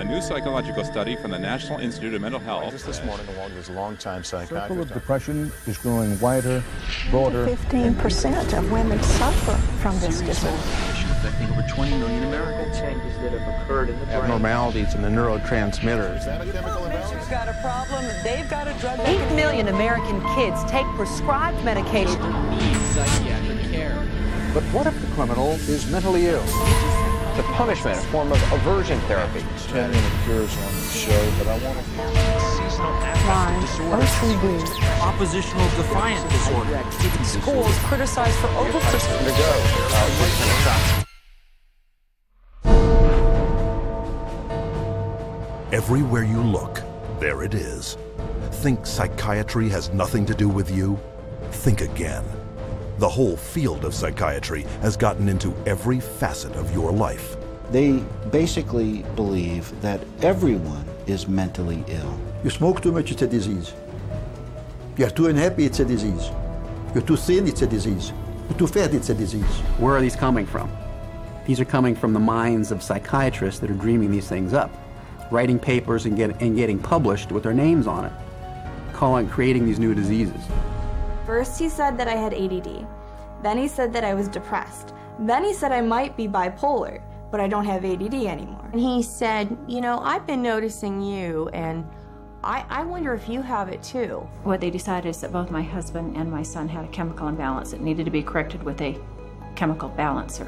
new psychological study from the National Institute of Mental Health. Just this morning, along with his longtime psychiatrist. The circle of depression is growing wider, broader. 15% of women suffer from this disorder. Affecting over 20 million Americans. Changes that have occurred in the brain. Abnormalities in the neurotransmitters. Is that a chemical imbalance? Has got a problem. They've got a drug. 8 million American kids take prescribed medication. Need psychiatric care. But what if the criminal is mentally ill? The punishment, a form of aversion therapy. 10-minute cures on the show, but I want to... Seasonal affective disorder. Oppositional defiant disorder. Schools criticized for over-prescribing. Everywhere you look, there it is. Think psychiatry has nothing to do with you? Think again. The whole field of psychiatry has gotten into every facet of your life. They basically believe that everyone is mentally ill. You smoke too much, it's a disease. You're too unhappy, it's a disease. You're too thin, it's a disease. You're too fat, it's a disease. Where are these coming from? These are coming from the minds of psychiatrists that are dreaming these things up, writing papers and getting published with their names on it, creating these new diseases. First he said that I had ADD. Then he said that I was depressed. Then he said I might be bipolar, but I don't have ADD anymore. And he said, you know, I've been noticing you, and I wonder if you have it too. What they decided is that both my husband and my son had a chemical imbalance that needed to be corrected with a chemical balancer.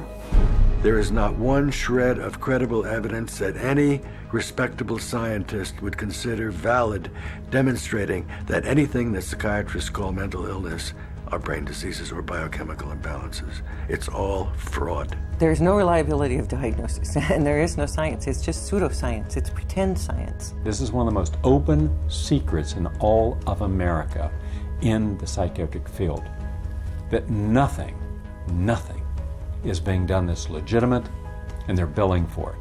There is not one shred of credible evidence that any respectable scientist would consider valid, demonstrating that anything that psychiatrists call mental illness are brain diseases or biochemical imbalances. It's all fraud. There's no reliability of diagnosis, and there is no science. It's just pseudoscience. It's pretend science. This is one of the most open secrets in all of America in the psychiatric field, that nothing is being done that's legitimate, and they're billing for it.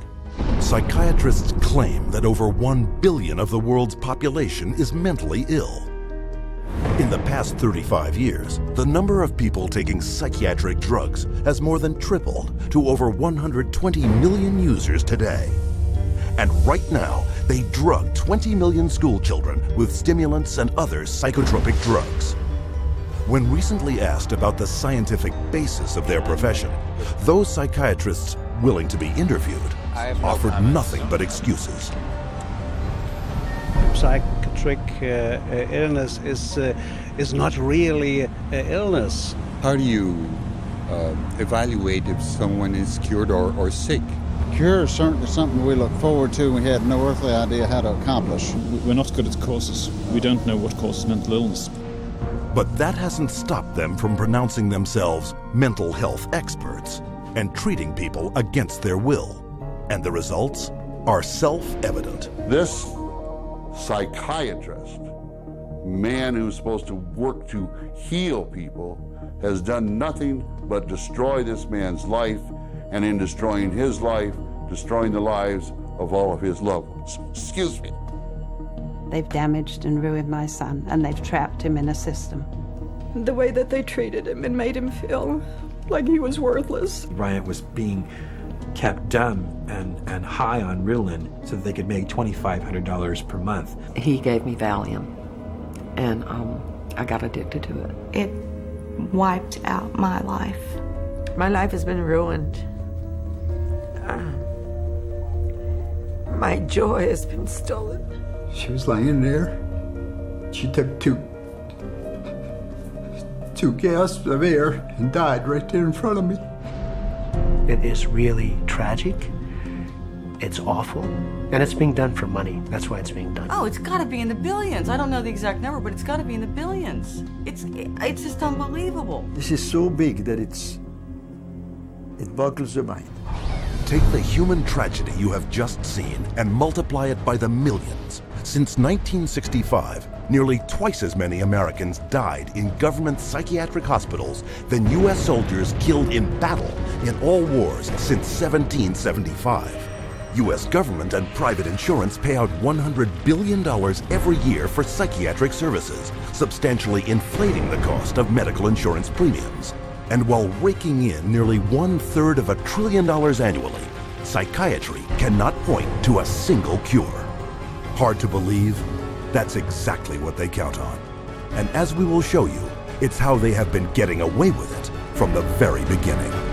Psychiatrists claim that over 1 billion of the world's population is mentally ill. In the past 35 years, the number of people taking psychiatric drugs has more than tripled to over 120 million users today. And right now, they drug 20 million school children with stimulants and other psychotropic drugs. When recently asked about the scientific basis of their profession, those psychiatrists willing to be interviewed offered nothing but excuses. Psychiatric illness is not really illness. How do you evaluate if someone is cured or sick? Cure is certainly something we look forward to. We had no earthly idea how to accomplish. We're not good at causes. We don't know what causes mental illness. But that hasn't stopped them from pronouncing themselves mental health experts and treating people against their will. And the results are self-evident. This psychiatrist, man who's supposed to work to heal people, has done nothing but destroy this man's life, and in destroying his life, destroying the lives of all of his loved ones. Excuse me. They've damaged and ruined my son, and they've trapped him in a system. The way that they treated him and made him feel like he was worthless. Bryant was being kept dumb and high on Ritalin so that they could make $2,500 per month. He gave me Valium, and I got addicted to it. It wiped out my life. My life has been ruined. My joy has been stolen. She was laying there. She took two gasps of air and died right there in front of me. It is really tragic. It's awful. And it's being done for money. That's why it's being done. Oh, it's got to be in the billions. I don't know the exact number, but it's got to be in the billions. It's just unbelievable. This is so big that it boggles the mind. Take the human tragedy you have just seen and multiply it by the millions. Since 1965, nearly twice as many Americans died in government psychiatric hospitals than U.S. soldiers killed in battle in all wars since 1775. U.S. government and private insurance pay out $100 billion every year for psychiatric services, substantially inflating the cost of medical insurance premiums. And while raking in nearly $1/3 of $1 trillion annually, psychiatry cannot point to a single cure. Hard to believe? That's exactly what they count on. And as we will show you, it's how they have been getting away with it from the very beginning.